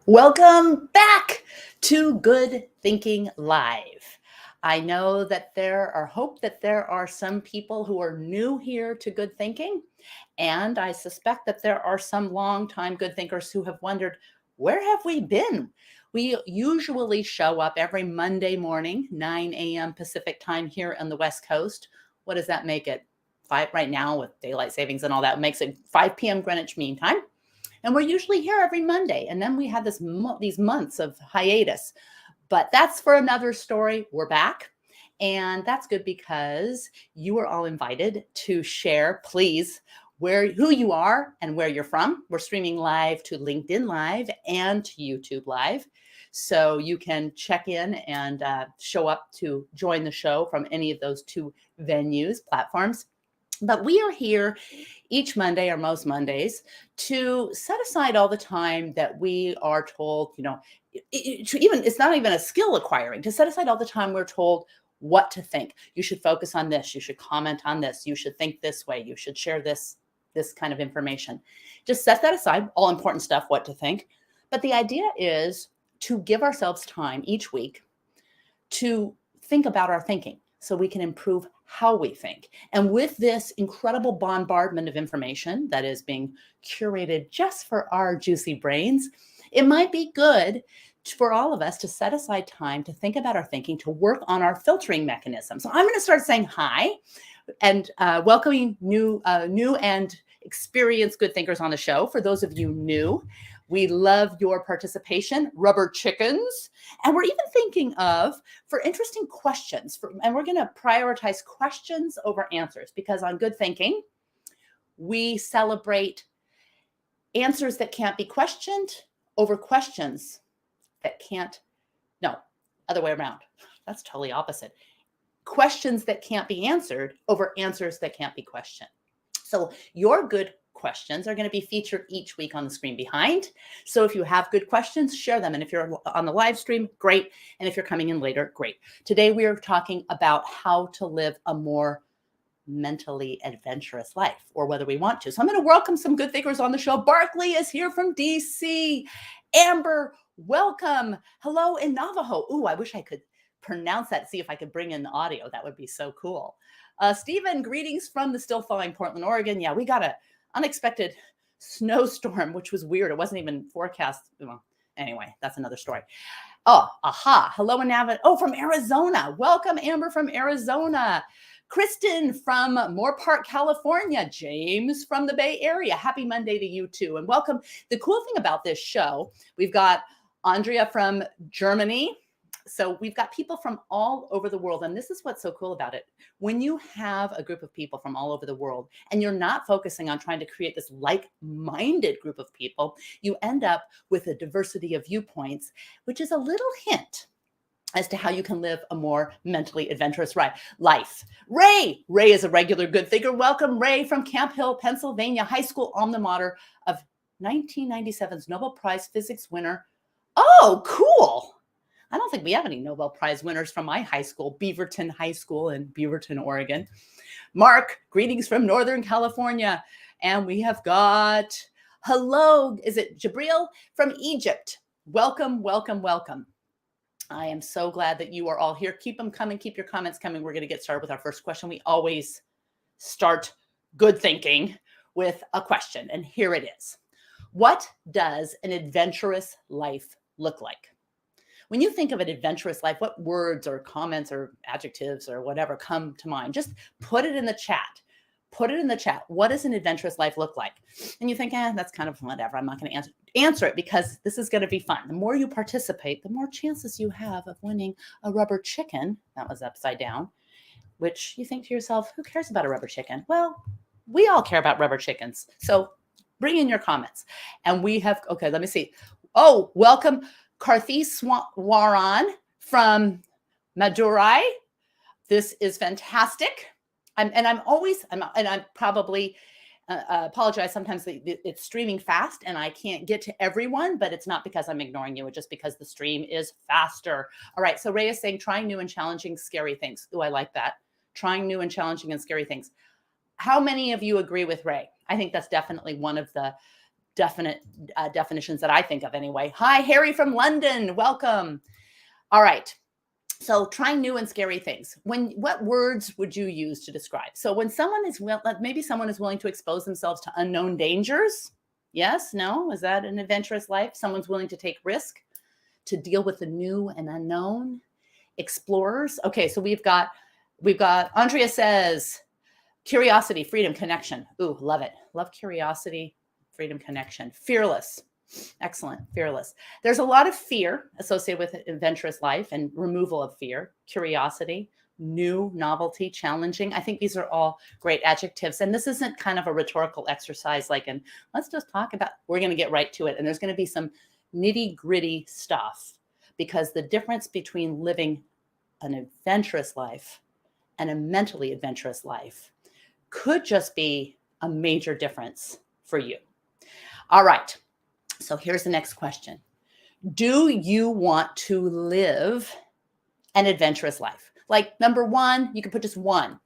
Welcome back to Good Thinking Live. I know that hope that there are some people who are new here to good thinking, and I suspect that there are some longtime good thinkers who have wondered, where have we been? We usually show up every Monday morning, 9 a.m. Pacific time here on the West Coast. What does that make it? 5 right now with daylight savings and all that makes it 5 p.m. Greenwich Mean Time. And we're usually here every Monday. And then we had these months of hiatus. But that's for another story. We're back. And that's good because you are all invited to share, please, who you are and where you're from. We're streaming live to LinkedIn Live and to YouTube Live. So you can check in and show up to join the show from any of those two platforms. But we are here each Monday or most Mondays to set aside all the time that we are told, it's not even a skill acquiring, to set aside all the time we're told what to think. You should focus on this. You should comment on this. You should think this way. You should share this kind of information. Just set that aside, all important stuff, what to think. But the idea is to give ourselves time each week to think about our thinking so we can improve how we think. And with this incredible bombardment of information that is being curated just for our juicy brains, it might be good for all of us to set aside time to think about our thinking, to work on our filtering mechanism. So I'm going to start saying hi and welcoming new and experienced good thinkers on the show. For those of you new, we love your participation, rubber chickens. And we're even thinking for interesting questions, and we're going to prioritize questions over answers, because on good thinking, we celebrate answers that can't be questioned over questions that other way around. That's totally opposite. Questions that can't be answered over answers that can't be questioned. So your good questions are going to be featured each week on the screen behind. So if you have good questions, share them. And if you're on the live stream, great. And if you're coming in later, great. Today, we are talking about how to live a more mentally adventurous life, or whether we want to. So I'm going to welcome some good thinkers on the show. Barkley is here from DC. Amber, welcome. Hello in Navajo. Ooh, I wish I could pronounce that, see if I could bring in the audio. That would be so cool. Stephen, greetings from the still thawing Portland, Oregon. Yeah, we got a unexpected snowstorm, which was weird. It wasn't even forecast. Well, anyway, that's another story. Oh, aha. Hello in Navajo. Oh, from Arizona. Welcome, Amber from Arizona. Kristen from Moorpark, California. James from the Bay Area. Happy Monday to you too. And welcome. The cool thing about this show, we've got Andrea from Germany. So we've got people from all over the world. And this is what's so cool about it. When you have a group of people from all over the world and you're not focusing on trying to create this like-minded group of people, you end up with a diversity of viewpoints, which is a little hint as to how you can live a more mentally adventurous life. Ray is a regular good thinker. Welcome, Ray, from Camp Hill, Pennsylvania, high school alma mater of 1997's Nobel Prize Physics winner. Oh, cool. I don't think we have any Nobel Prize winners from my high school, Beaverton High School in Beaverton, Oregon. Mark, greetings from Northern California. And we have got, hello, is it Jabril from Egypt? Welcome, welcome, welcome. I am so glad that you are all here. Keep them coming. Keep your comments coming. We're going to get started with our first question. We always start good thinking with a question. And here it is. What does an adventurous life look like? When you think of an adventurous life, what words or comments or adjectives or whatever come to mind? Just put it in the chat. Put it in the chat. What does an adventurous life look like? And you think, that's kind of whatever. I'm not going to answer it because this is going to be fun. The more you participate, the more chances you have of winning a rubber chicken. That was upside down, which you think to yourself, who cares about a rubber chicken? Well, we all care about rubber chickens. So bring in your comments. And we have, okay, let me see. Oh, welcome, Karthi Swaran from Madurai. This is fantastic. I'm probably apologize. Sometimes it's streaming fast and I can't get to everyone, but it's not because I'm ignoring you. It's just because the stream is faster. All right. So Ray is saying, trying new and challenging, scary things. Ooh, I like that. Trying new and challenging and scary things. How many of you agree with Ray? I think that's definitely one of the definite definitions that I think of anyway. Hi, Harry from London. Welcome. All right. So trying new and scary things. What words would you use to describe? So when maybe someone is willing to expose themselves to unknown dangers. Yes, no, is that an adventurous life? Someone's willing to take risk, to deal with the new and unknown. Explorers. Okay, so we've got Andrea says curiosity, freedom, connection. Ooh, love it. Love curiosity, freedom, connection. Fearless. Excellent. Fearless. There's a lot of fear associated with adventurous life and removal of fear, curiosity, new, novelty, challenging. I think these are all great adjectives. And this isn't kind of a rhetorical exercise let's just talk about, we're going to get right to it. And there's going to be some nitty gritty stuff, because the difference between living an adventurous life and a mentally adventurous life could just be a major difference for you. All right. So here's the next question. Do you want to live an adventurous life? Like number 1, you can put just 1,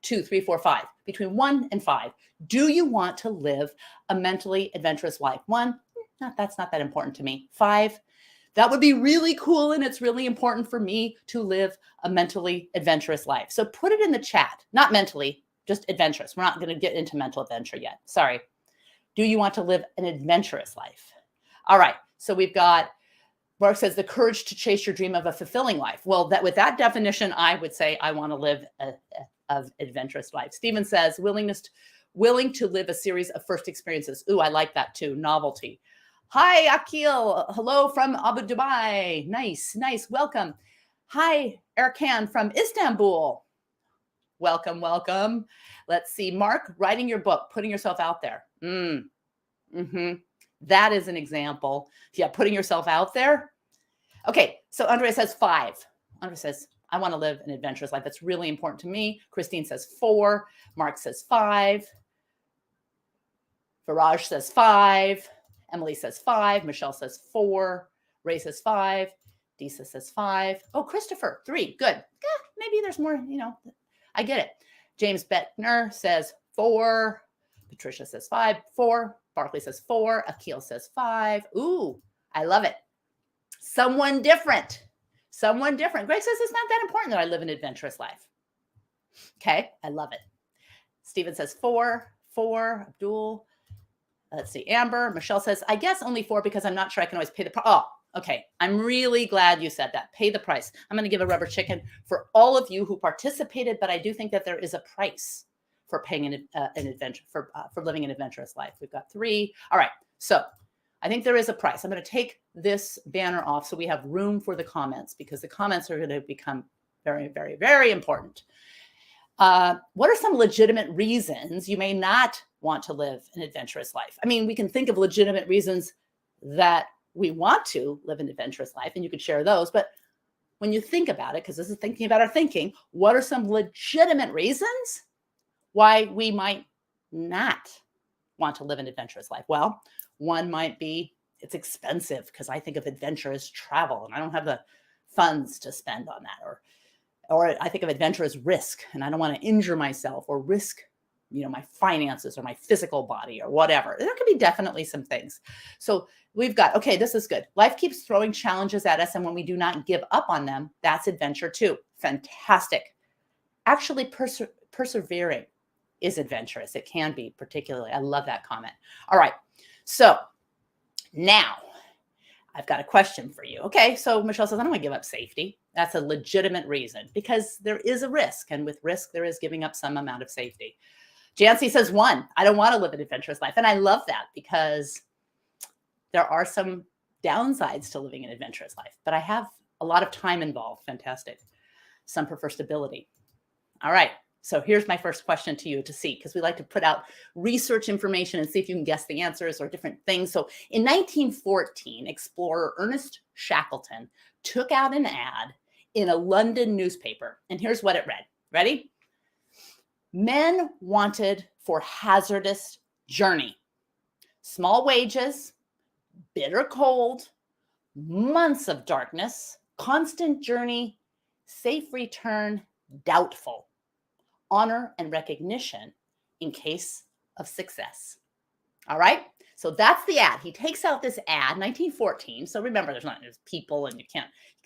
2, 3, 4, 5, between 1 and 5. Do you want to live a mentally adventurous life? 1, that's not that important to me. 5, that would be really cool, and it's really important for me to live a mentally adventurous life. So put it in the chat, not mentally, just adventurous. We're not going to get into mental adventure yet. Sorry. Do you want to live an adventurous life? All right. So we've got, Mark says, the courage to chase your dream of a fulfilling life. Well, with that definition, I would say I want to live an adventurous life. Stephen says, willing to live a series of first experiences. Ooh, I like that too. Novelty. Hi, Akil. Hello from Abu Dhabi. Nice. Welcome. Hi, Erkan from Istanbul. Welcome. Let's see. Mark, writing your book, putting yourself out there. That is an example. Yeah, putting yourself out there. Okay, so Andrea says 5. Andrea says, I want to live an adventurous life. That's really important to me. Christine says 4. Mark says 5. Viraj says 5. Emily says 5. Michelle says 4. Ray says 5. Disa says 5. Oh, Christopher, 3. Good. Maybe there's more, I get it. James Beckner says 4. Patricia says 5. 4. Barkley says 4. Akil says 5. Ooh, I love it. Someone different. Greg says it's not that important that I live an adventurous life. Okay, I love it. Stephen says 4. Abdul. Let's see. Amber. Michelle says, I guess only 4 because I'm not sure I can always pay the price. Oh, okay. I'm really glad you said that. Pay the price. I'm going to give a rubber chicken for all of you who participated, but I do think that there is a price for paying an adventure, for living an adventurous life. We've got 3. All right. So I think there is a price. I'm going to take this banner off so we have room for the comments, because the comments are going to become very, very, very important. What are some legitimate reasons you may not want to live an adventurous life? I mean, we can think of legitimate reasons that we want to live an adventurous life, and you could share those. But when you think about it, because this is thinking about our thinking, what are some legitimate reasons why we might not want to live an adventurous life? Well, one might be it's expensive, because I think of adventure as travel and I don't have the funds to spend on that. Or I think of adventure as risk, and I don't want to injure myself or risk, my finances or my physical body or whatever. There could be definitely some things. So we've got, okay, this is good. Life keeps throwing challenges at us, and when we do not give up on them, that's adventure too. Fantastic. Actually, persevering is adventurous. It can be, particularly. I love that comment. All right. So now I've got a question for you. Okay. So Michelle says, I don't want to give up safety. That's a legitimate reason, because there is a risk. And with risk, there is giving up some amount of safety. Jancy says 1, I don't want to live an adventurous life. And I love that, because there are some downsides to living an adventurous life, but I have a lot of time involved. Fantastic. Some prefer stability. All right. So here's my first question to you to see, because we like to put out research information and see if you can guess the answers or different things. So in 1914, explorer Ernest Shackleton took out an ad in a London newspaper. And here's what it read. Ready? Men wanted for hazardous journey. Small wages, bitter cold, months of darkness, constant journey, safe return, doubtful. Honor and recognition in case of success. All right. So that's the ad. He takes out this ad, 1914. So remember, there's people, and you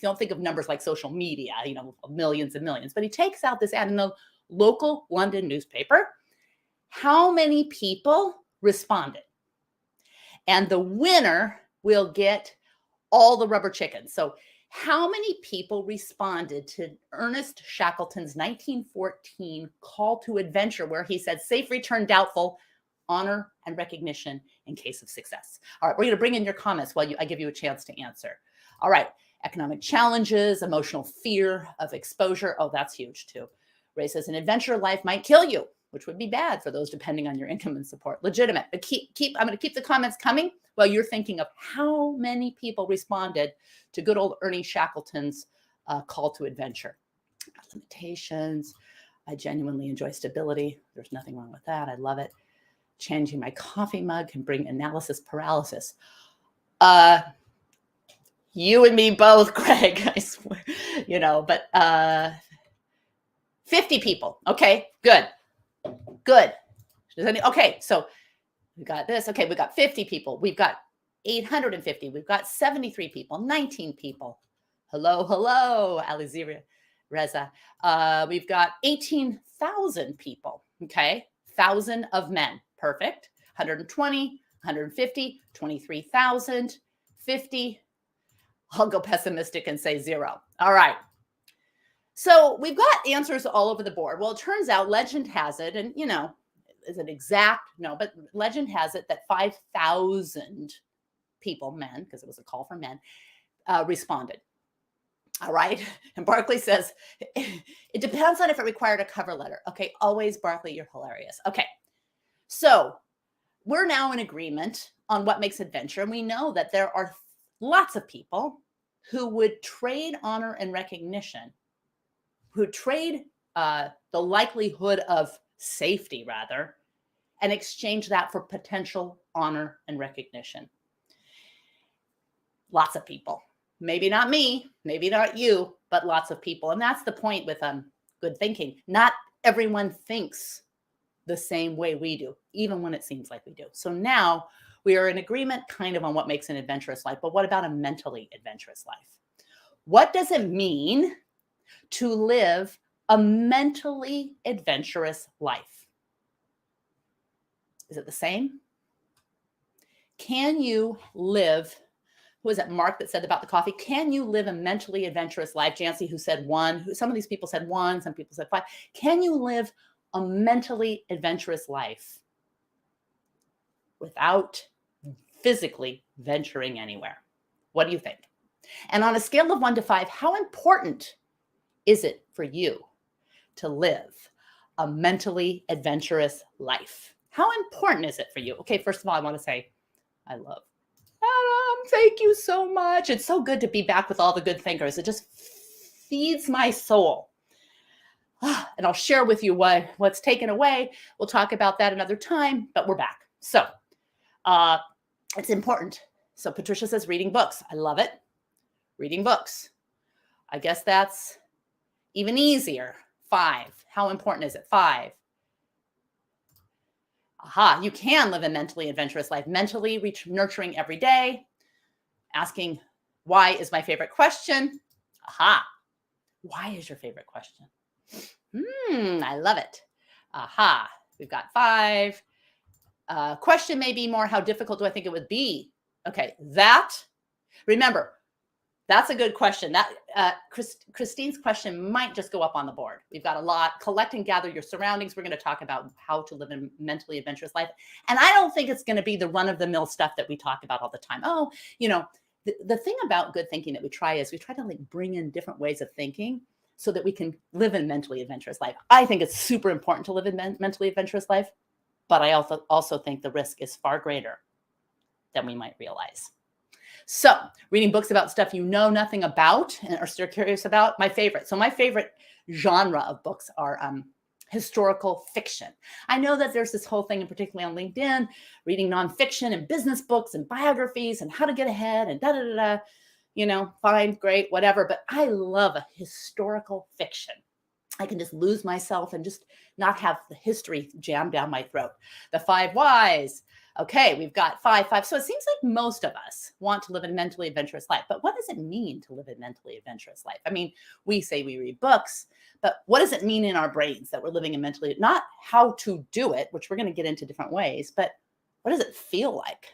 don't think of numbers like social media, millions and millions. But he takes out this ad in the local London newspaper. How many people responded? And the winner will get all the rubber chickens. So how many people responded to Ernest Shackleton's 1914 call to adventure, where he said, safe return doubtful, honor and recognition in case of success? All right, we're going to bring in your comments while I give you a chance to answer. All right, economic challenges, emotional fear of exposure. Oh, that's huge too. Ray says an adventure life might kill you, which would be bad for those depending on your income and support. Legitimate, but I'm going to keep the comments coming while you're thinking of how many people responded to good old Ernie Shackleton's call to adventure. Limitations. I genuinely enjoy stability. There's nothing wrong with that. I love it. Changing my coffee mug can bring analysis paralysis. You and me both, Greg, I swear, but 50 people. Okay, good. Okay, so we got this. Okay, we got 50 people. We've got 850. We've got 73 people, 19 people. Hello, Alizira Reza. We've got 18,000 people. Okay, 1,000 of men. Perfect. 120, 150, 23,000, 50. I'll go pessimistic and say 0. All right. So we've got answers all over the board. Well, it turns out legend has it, and is it exact? No, but legend has it that 5,000 people, men, because it was a call for men, responded. All right. And Barclay says, it depends on if it required a cover letter. Okay. Always, Barclay, you're hilarious. Okay. So we're now in agreement on what makes adventure. And we know that there are lots of people who would trade honor and recognition, who trade the likelihood of safety, rather, and exchange that for potential honor and recognition. Lots of people. Maybe not me, maybe not you, but lots of people. And that's the point with good thinking. Not everyone thinks the same way we do, even when it seems like we do. So now we are in agreement kind of on what makes an adventurous life, but what about a mentally adventurous life? What does it mean to live a mentally adventurous life? Is it the same? Can you live, who was it, Mark, that said about the coffee? Can you live a mentally adventurous life? Jancy, who said 1, some of these people said 1, some people said 5. Can you live a mentally adventurous life without physically venturing anywhere? What do you think? And on a scale of 1 to 5, how important is it for you to live a mentally adventurous life? How important is it for you? Okay, first of all, I want to say I love Adam. Thank you so much. It's so good to be back with all the good thinkers. It just feeds my soul. And I'll share with you what's taken away. We'll talk about that another time, but we're back. So it's important. So Patricia says reading books. I love it. Reading books. I guess that's even easier. 5. How important is it? 5. Aha, you can live a mentally adventurous life. Mentally nurturing every day. Asking, why is my favorite question? Aha. Why is your favorite question? I love it. Aha. We've got 5. Question may be more, how difficult do I think it would be? Okay, remember, that's a good question. That Christine's question might just go up on the board. We've got a lot. Collect and gather your surroundings. We're going to talk about how to live a mentally adventurous life. And I don't think it's going to be the run-of-the-mill stuff that we talk about all the time. Oh, the thing about good thinking that we try to bring in different ways of thinking so that we can live a mentally adventurous life. I think it's super important to live a mentally adventurous life, but I also think the risk is far greater than we might realize. So reading books about stuff you know nothing about and are still curious about, my favorite. So my favorite genre of books are historical fiction. I know that there's this whole thing, and particularly on LinkedIn, reading nonfiction and business books and biographies and how to get ahead and da-da-da-da, fine, great, whatever. But I love a historical fiction. I can just lose myself and just not have the history jammed down my throat. The 5 Whys, Okay, we've got 5, 5. So it seems like most of us want to live a mentally adventurous life. But what does it mean to live a mentally adventurous life? I mean, we say we read books, but what does it mean in our brains that we're living a mentally, not how to do it, which we're going to get into different ways, but what does it feel like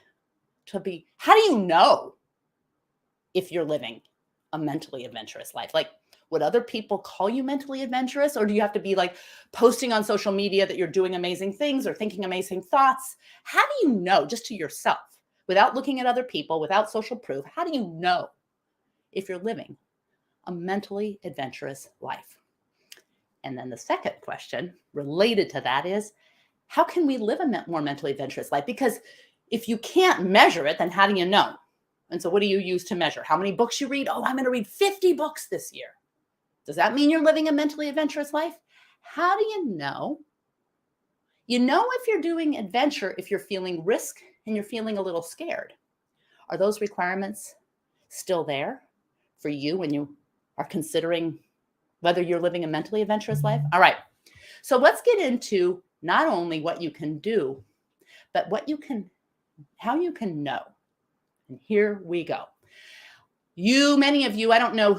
to be, how do you know if you're living a mentally adventurous life? Like, would other people call you mentally adventurous? Or do you have to be like posting on social media that you're doing amazing things or thinking amazing thoughts? How do you know, just to yourself, without looking at other people, without social proof, how do you know if you're living a mentally adventurous life? And then the second question related to that is, how can we live a more mentally adventurous life? Because if you can't measure it, then how do you know? And so what do you use to measure? How many books you read? Oh, I'm going to read 50 books this year. Does that mean you're living a mentally adventurous life? How do you know? You know if you're doing adventure if you're feeling risk and you're feeling a little scared. Are those requirements still there for you when you are considering whether you're living a mentally adventurous life? All right. So let's get into not only what you can do, but how you can know. And here we go. Many of you, I don't know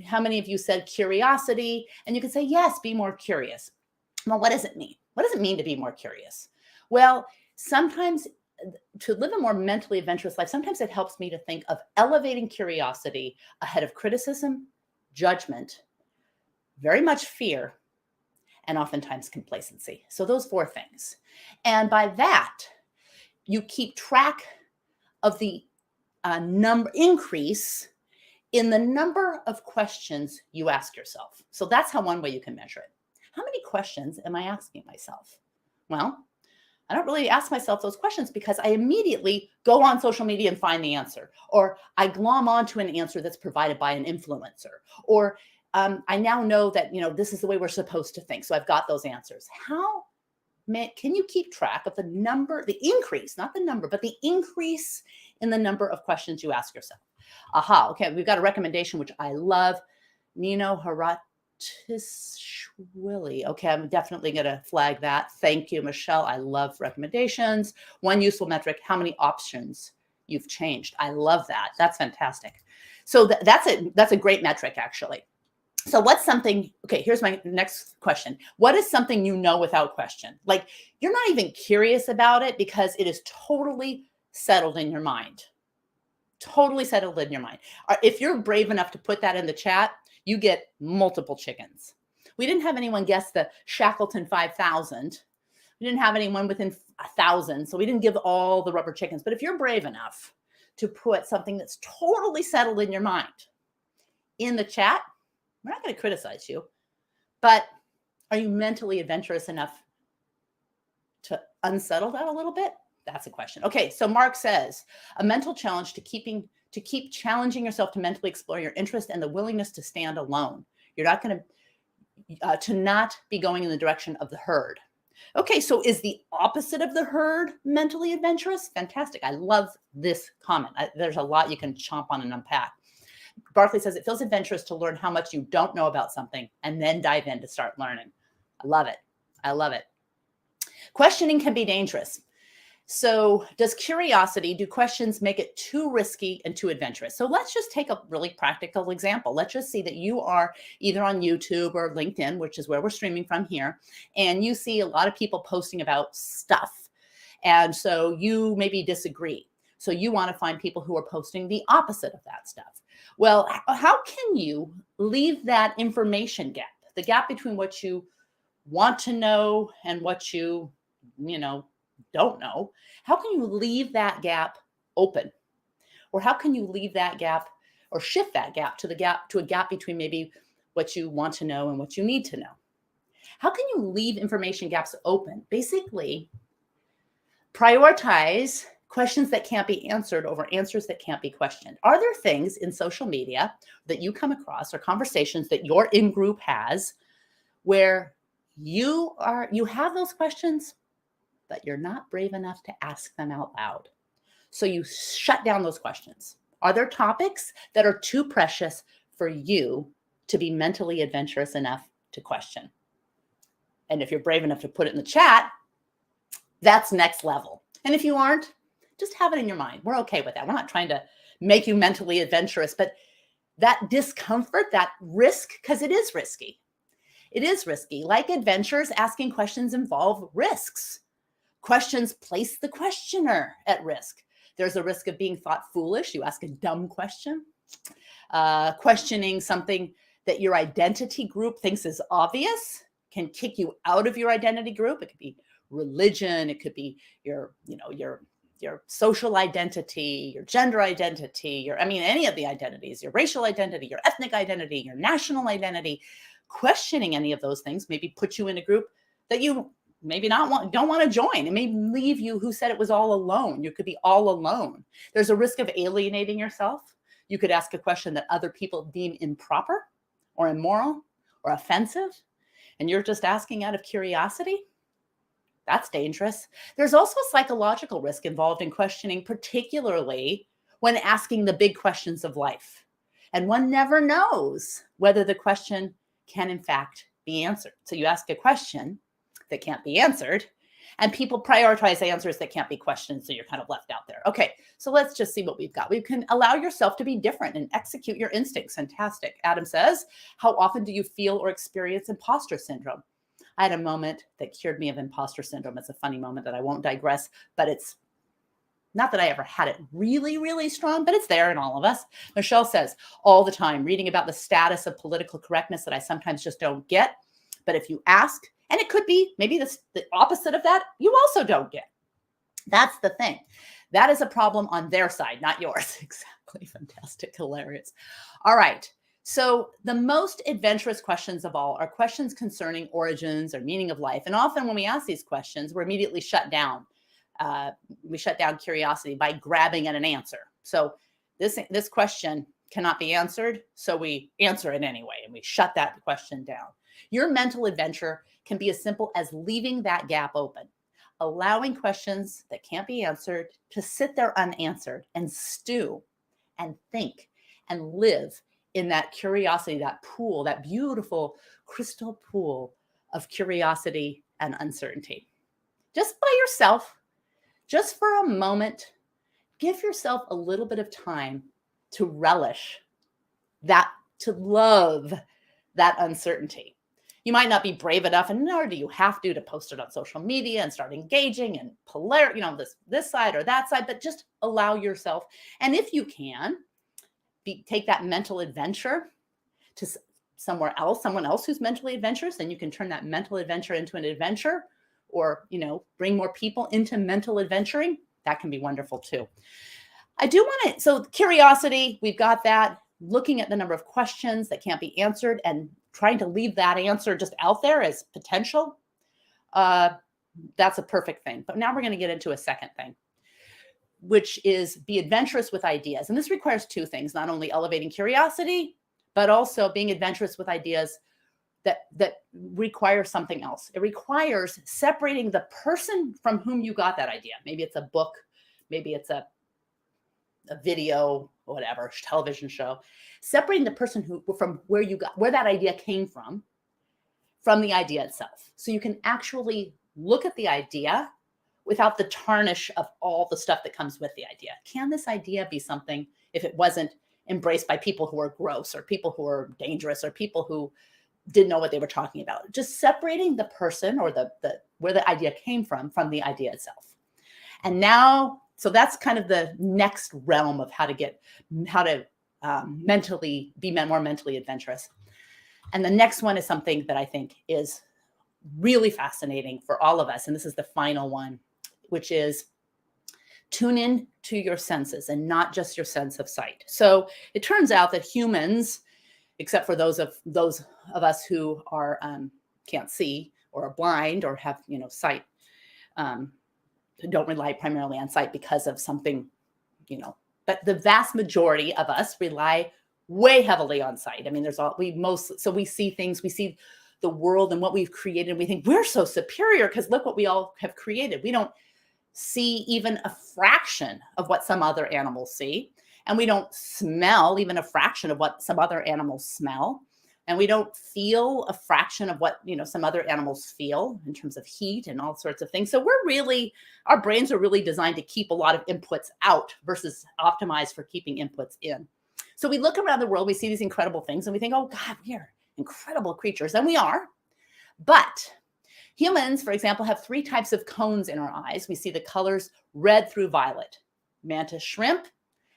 how many of you said curiosity, and you can say, yes, be more curious. Well, what does it mean? What does it mean to be more curious? Well, sometimes to live a more mentally adventurous life, sometimes it helps me to think of elevating curiosity ahead of criticism, judgment, very much fear, and oftentimes complacency. So those 4 things. And by that, you keep track of the increase in the number of questions you ask yourself. So that's one way you can measure it. How many questions am I asking myself? Well, I don't really ask myself those questions because I immediately go on social media and find the answer, or I glom onto an answer that's provided by an influencer, or I now know that this is the way we're supposed to think, so I've got those answers. How can you keep track of the increase, not the number, but the increase in the number of questions you ask yourself? Aha, okay, we've got a recommendation, which I love. Nino Haratischwili. Okay, I'm definitely going to flag that. Thank you, Michelle. I love recommendations. One useful metric, how many options you've changed. I love that. That's fantastic. So that's a great metric, actually. So what's something, okay, here's my next question. What is something you know without question? Like, you're not even curious about it because it is totally settled in your mind. Totally settled in your mind. If you're brave enough to put that in the chat, you get multiple chickens. We didn't have anyone guess the Shackleton 5000. We didn't have anyone within 1,000. So we didn't give all the rubber chickens. But if you're brave enough to put something that's totally settled in your mind in the chat, we're not going to criticize you. But are you mentally adventurous enough to unsettle that a little bit? That's a question. Okay, so Mark says, a mental challenge to keep challenging yourself to mentally explore your interest and the willingness to stand alone. You're not going to not be going in the direction of the herd. Okay, so is the opposite of the herd mentally adventurous? Fantastic. I love this comment. There's a lot you can chomp on and unpack. Barclay says, it feels adventurous to learn how much you don't know about something and then dive in to start learning. I love it. I love it. Questioning can be dangerous. So do questions make it too risky and too adventurous? So let's just take a really practical example. Let's just see that you are either on YouTube or LinkedIn, which is where we're streaming from here, and you see a lot of people posting about stuff. And so you maybe disagree. So you want to find people who are posting the opposite of that stuff. Well, how can you leave that information gap, the gap between what you want to know and what you don't know? How can you leave that gap open? Or how can you leave that gap or shift that gap to a gap between maybe what you want to know and what you need to know? How can you leave information gaps open? Basically, prioritize questions that can't be answered over answers that can't be questioned. Are there things in social media that you come across or conversations that your in-group has where you have those questions, but you're not brave enough to ask them out loud? So you shut down those questions. Are there topics that are too precious for you to be mentally adventurous enough to question? And if you're brave enough to put it in the chat, That's next level. And if you aren't, just have it in your mind. We're okay with that. We're not trying to make you mentally adventurous, but that discomfort, that risk, because it is risky. It is risky. Like adventures, asking questions involve risks. Questions place the questioner at risk. There's a risk of being thought foolish. You ask a dumb question. Questioning something that your identity group thinks is obvious can kick you out of your identity group. It could be religion. It could be your social identity, your gender identity, any of the identities, your racial identity, your ethnic identity, your national identity. Questioning any of those things maybe put you in a group that you maybe don't want to join. It may leave you, who said it was all alone. You could be all alone. There's a risk of alienating yourself. You could ask a question that other people deem improper or immoral or offensive, and you're just asking out of curiosity. That's dangerous. There's also a psychological risk involved in questioning, particularly when asking the big questions of life. And one never knows whether the question can in fact be answered. So you ask a question that can't be answered, and people prioritize answers that can't be questioned, so you're kind of left out there. Okay, so let's just see what we've got. We can allow yourself to be different and execute your instincts. Fantastic. Adam says, how often do you feel or experience imposter syndrome? I had a moment that cured me of imposter syndrome. It's a funny moment that I won't digress, but it's not that I ever had it really, really strong, but it's there in all of us. Michelle says, all the time, reading about the status of political correctness that I sometimes just don't get. But if you ask, and it could be maybe the opposite of that, you also don't get. That's the thing. That is a problem on their side, not yours. Exactly. Fantastic. Hilarious. All right. So the most adventurous questions of all are questions concerning origins or meaning of life. And often when we ask these questions, we're immediately shut down. We shut down curiosity by grabbing at an answer. So this question cannot be answered, so we answer it anyway, and we shut that question down. Your mental adventure can be as simple as leaving that gap open, allowing questions that can't be answered to sit there unanswered and stew and think and live in that curiosity, that pool, that beautiful crystal pool of curiosity and uncertainty. Just by yourself, just for a moment, give yourself a little bit of time to relish that, to love that uncertainty. You might not be brave enough, and nor do you have to post it on social media and start engaging and this side or that side, but just allow yourself. And if you can, take that mental adventure to someone else who's mentally adventurous, and you can turn that mental adventure into an adventure, or bring more people into mental adventuring. That can be wonderful too. I do want to, so curiosity, we've got that. Looking at the number of questions that can't be answered and trying to leave that answer just out there as potential. That's a perfect thing. But now we're going to get into a second thing, which is be adventurous with ideas. And this requires two things, not only elevating curiosity, but also being adventurous with ideas that require something else. It requires separating the person from whom you got that idea. Maybe it's a book, maybe it's a video, whatever, television show. Separating the person from where that idea came from the idea itself. So you can actually look at the idea without the tarnish of all the stuff that comes with the idea. Can this idea be something, if it wasn't embraced by people who are gross or people who are dangerous or people who didn't know what they were talking about? Just separating the person or the where the idea came from the idea itself. And now, so that's kind of the next realm of how to be more mentally adventurous. And the next one is something that I think is really fascinating for all of us. And this is the final one, which is tune in to your senses and not just your sense of sight. So it turns out that humans, except for those of us who are can't see or are blind or have sight, don't rely primarily on sight because of something, but the vast majority of us rely way heavily on sight. I mean, so we see things, we see the world and what we've created, and we think we're so superior because look what we all have created. We don't see even a fraction of what some other animals see, and we don't smell even a fraction of what some other animals smell. and we don't feel a fraction of what, some other animals feel in terms of heat and all sorts of things. So our brains are really designed to keep a lot of inputs out versus optimized for keeping inputs in. So we look around the world, we see these incredible things, and we think, oh God, we are incredible creatures, and we are. But humans, for example, have 3 types of cones in our eyes. We see the colors red through violet. Mantis shrimp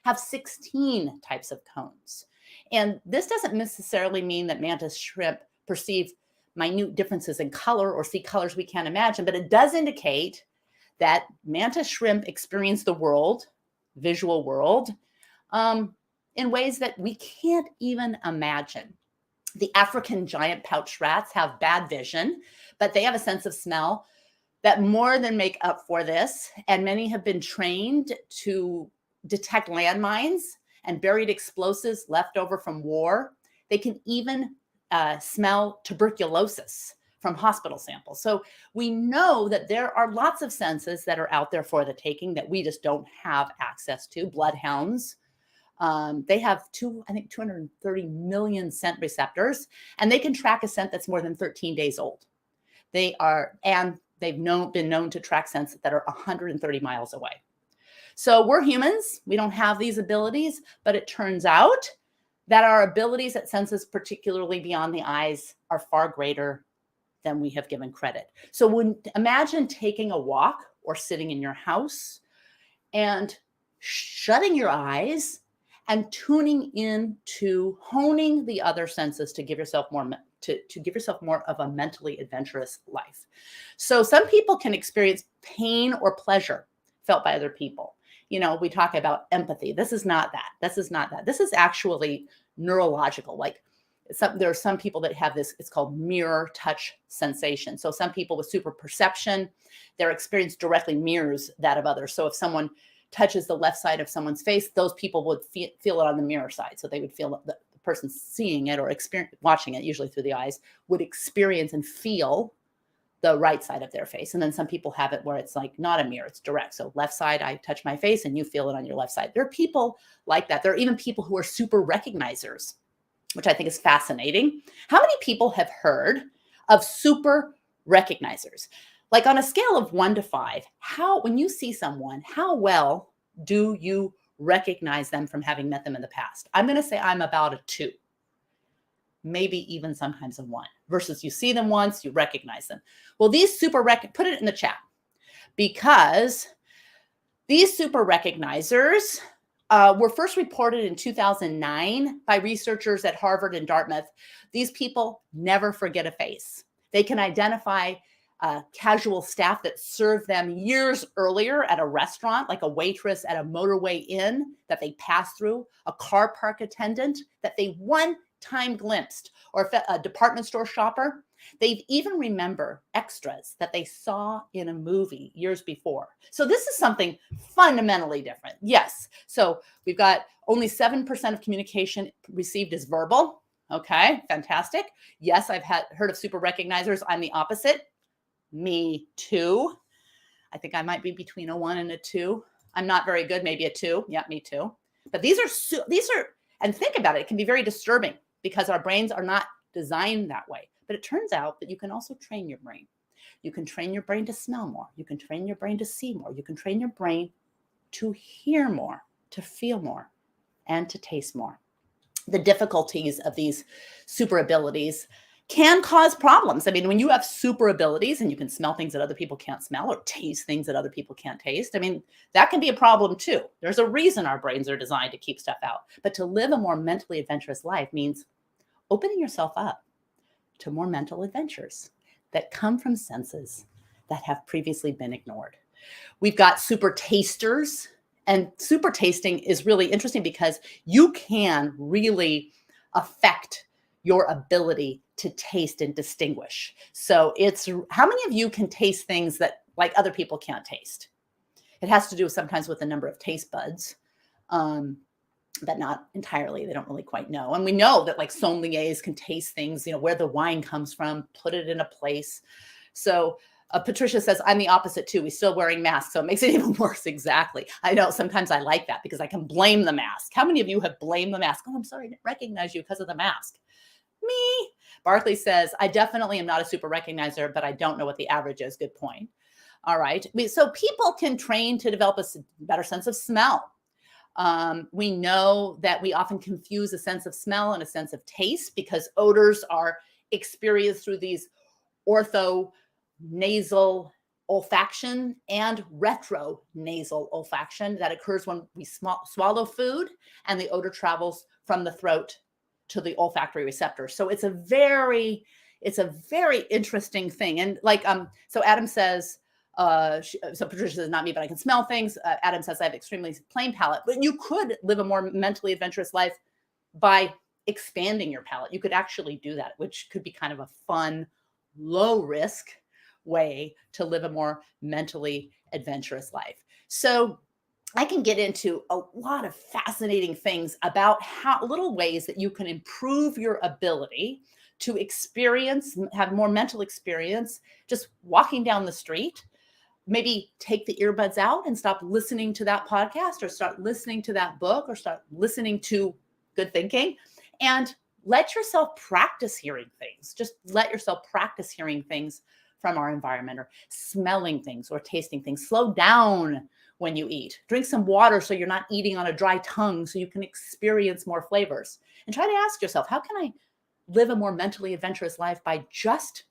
have 16 types of cones. And this doesn't necessarily mean that mantis shrimp perceive minute differences in color or see colors we can't imagine, but it does indicate that mantis shrimp experience the world, visual world, in ways that we can't even imagine. The African giant pouched rats have bad vision, but they have a sense of smell that more than make up for this. And many have been trained to detect landmines and buried explosives left over from war. They can even smell tuberculosis from hospital samples. So we know that there are lots of senses that are out there for the taking that we just don't have access to. Bloodhounds, they have 230 million scent receptors, and they can track a scent that's more than 13 days old. They've been known to track scents that are 130 miles away. So we're humans. We don't have these abilities, but it turns out that our abilities at senses, particularly beyond the eyes, are far greater than we have given credit. So imagine taking a walk or sitting in your house and shutting your eyes and tuning in to honing the other senses to give yourself more to give yourself more of a mentally adventurous life. So some people can experience pain or pleasure felt by other people. We talk about empathy. This is not that. This is actually neurological. Like there are some people that have this, it's called mirror touch sensation. So some people with super perception, their experience directly mirrors that of others. So if someone touches the left side of someone's face, those people would feel it on the mirror side. So they would feel the person seeing it or watching it, usually through the eyes, would experience and feel the right side of their face. And then some people have it where it's like not a mirror, it's direct. So left side, I touch my face and you feel it on your left side. There are people like that. There are even people who are super recognizers, which I think is fascinating. How many people have heard of super recognizers? Like on a scale of 1 to 5, when you see someone, how well do you recognize them from having met them in the past? I'm going to say I'm about a 2. Maybe even sometimes a 1, versus you see them once, you recognize them. Well, these put it in the chat, because these super recognizers were first reported in 2009 by researchers at Harvard and Dartmouth. These people never forget a face. They can identify casual staff that served them years earlier at a restaurant, like a waitress at a motorway inn that they passed through, a car park attendant that they one time glimpsed, or a department store shopper. They even remember extras that they saw in a movie years before. So this is something fundamentally different. Yes. So we've got only 7% of communication received as verbal. Okay, fantastic. Yes, I've heard of super recognizers. I'm the opposite. Me too. I think I might be between a 1 and a 2. I'm not very good, maybe a 2. Yeah, me too. But these are, and think about it, it can be very disturbing because our brains are not designed that way. But it turns out that you can also train your brain. You can train your brain to smell more. You can train your brain to see more. You can train your brain to hear more, to feel more, and to taste more. The difficulties of these super abilities can cause problems. I mean, when you have super abilities and you can smell things that other people can't smell, or taste things that other people can't taste, I mean, that can be a problem too. There's a reason our brains are designed to keep stuff out. But to live a more mentally adventurous life means opening yourself up to more mental adventures that come from senses that have previously been ignored. We've got super tasters, and super tasting is really interesting because you can really affect your ability to taste and distinguish. So it's how many of you can taste things that like other people can't taste? It has to do sometimes with the number of taste buds, but not entirely. They don't really quite know. And we know that like sommeliers can taste things, where the wine comes from, put it in a place. So Patricia says, I'm the opposite too. We're still wearing masks, so it makes it even worse. Exactly. I know sometimes I like that because I can blame the mask. How many of you have blamed the mask? Oh, I'm sorry, I didn't recognize you because of the mask. Me. Barkley says, I definitely am not a super recognizer, but I don't know what the average is. Good point. All right. So people can train to develop a better sense of smell. We know that we often confuse a sense of smell and a sense of taste because odors are experienced through these ortho nasal olfaction and retronasal olfaction that occurs when we swallow food and the odor travels from the throat to the olfactory receptor. So it's a very interesting thing. And so Adam says, so Patricia says, not me, but I can smell things. Adam says, I have extremely plain palate, but you could live a more mentally adventurous life by expanding your palate. You could actually do that, which could be kind of a fun, low risk way to live a more mentally adventurous life. So I can get into a lot of fascinating things about how little ways that you can improve your ability to have more mental experience just walking down the street. Maybe take the earbuds out and stop listening to that podcast or start listening to that book or start listening to good thinking and let yourself practice hearing things. Just let yourself practice hearing things from our environment or smelling things or tasting things. Slow down when you eat. Drink some water so you're not eating on a dry tongue so you can experience more flavors. And try to ask yourself, how can I live a more mentally adventurous life by just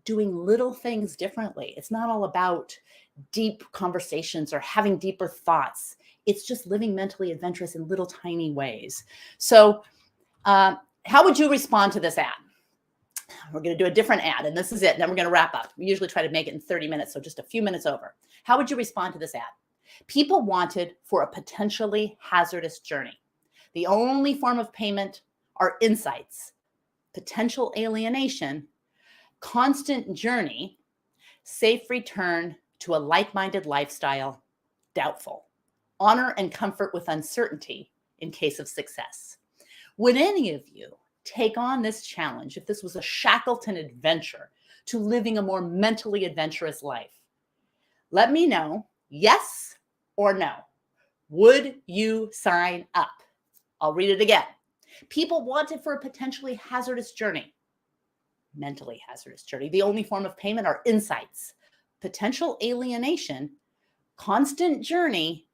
doing little things differently? It's not all about deep conversations or having deeper thoughts. It's just living mentally adventurous in little tiny ways. So how would you respond to this ad? We're going to do a different ad, and this is it. And then we're going to wrap up. We usually try to make it in 30 minutes, so just a few minutes over. How would you respond to this ad? People wanted for a potentially hazardous journey. The only form of payment are insights, potential alienation, constant journey, safe return to a like-minded lifestyle, doubtful, honor and comfort with uncertainty in case of success. Would any of you take on this challenge if this was a Shackleton adventure to living a more mentally adventurous life? Let me know, yes or no. Would you sign up? I'll read it again. People wanted for a potentially hazardous journey, mentally hazardous journey. The only form of payment are insights, potential alienation, constant journey,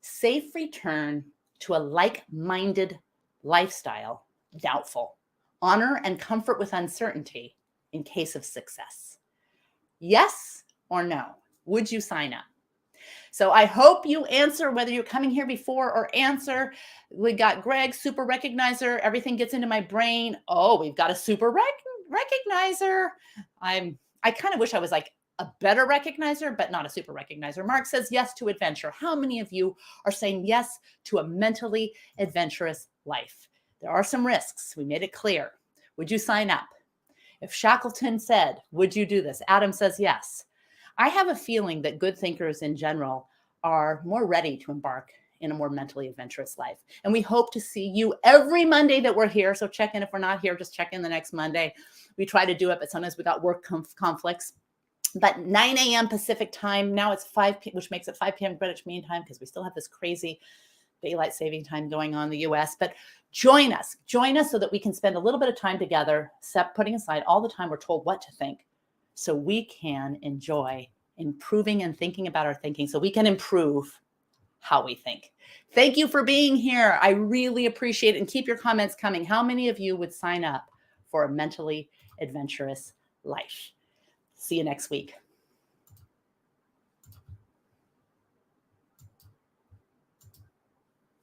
safe return to a like-minded lifestyle, doubtful, honor and comfort with uncertainty in case of success. Yes or no? Would you sign up? So I hope you answer, whether you're coming here before or answer. We got Greg, super recognizer. Everything gets into my brain. Oh, we've got a super recognizer. I kind of wish I was like a better recognizer, but not a super recognizer. Mark says yes to adventure. How many of you are saying yes to a mentally adventurous life? There are some risks. We made it clear. Would you sign up? If Shackleton said, would you do this? Adam says yes. I have a feeling that good thinkers in general are more ready to embark in a more mentally adventurous life. And we hope to see you every Monday that we're here. So check in. If we're not here, just check in the next Monday. We try to do it, but sometimes we got work conflicts. But 9 a.m. Pacific time, now it's 5 p.m., which makes it 5 p.m. Greenwich Mean Time because we still have this crazy daylight saving time going on in the US. But join us so that we can spend a little bit of time together, putting aside all the time we're told what to think, so we can enjoy improving and thinking about our thinking so we can improve how we think. Thank you for being here. I really appreciate it. And keep your comments coming. How many of you would sign up for a mentally adventurous life? See you next week.